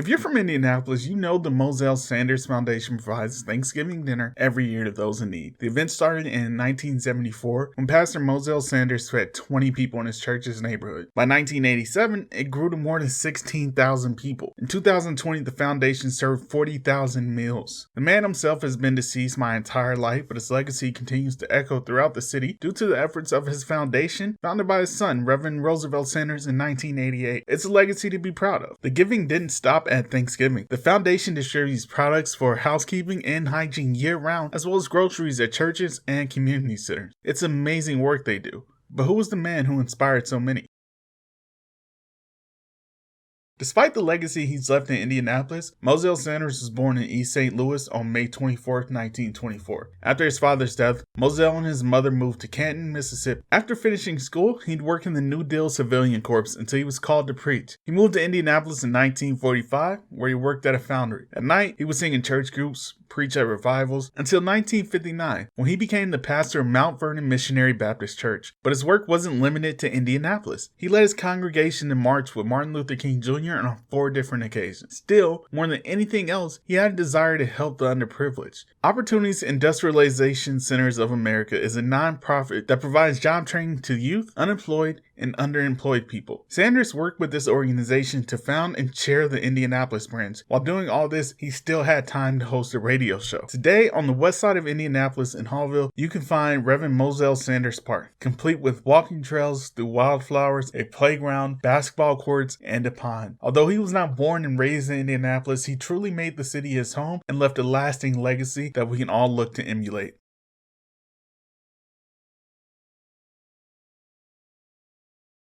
If you're from Indianapolis, you know the Mozel Sanders Foundation provides Thanksgiving dinner every year to those in need. The event started in 1974 when Pastor Mozel Sanders fed 20 people in his church's neighborhood. By 1987, it grew to more than 16,000 people. In 2020, the foundation served 40,000 meals. The man himself has been deceased my entire life, but his legacy continues to echo throughout the city due to the efforts of his foundation, founded by his son, Reverend Roosevelt Sanders, in 1988. It's a legacy to be proud of. The giving didn't stop at Thanksgiving. The foundation distributes products for housekeeping and hygiene year-round, as well as groceries at churches and community centers. It's amazing work they do. But who was the man who inspired so many? Despite the legacy he's left in Indianapolis, Mozel Sanders was born in East St. Louis on May 24, 1924. After his father's death, Mozel and his mother moved to Canton, Mississippi. After finishing school, he'd work in the New Deal Civilian Corps until he was called to preach. He moved to Indianapolis in 1945, where he worked at a foundry. At night, he would sing in church groups, preach at revivals, until 1959, when he became the pastor of Mount Vernon Missionary Baptist Church. But his work wasn't limited to Indianapolis. He led his congregation to march with Martin Luther King Jr. on 4 different occasions. Still, more than anything else, he had a desire to help the underprivileged. Opportunities Industrialization Centers of America is a nonprofit that provides job training to youth, unemployed, and underemployed people. Sanders worked with this organization to found and chair the Indianapolis branch. While doing all this, he still had time to host a radio show. Today, on the west side of Indianapolis in Hallville, you can find Reverend Mozel Sanders Park, complete with walking trails through wildflowers, a playground, basketball courts, and a pond. Although he was not born and raised in Indianapolis, he truly made the city his home and left a lasting legacy that we can all look to emulate.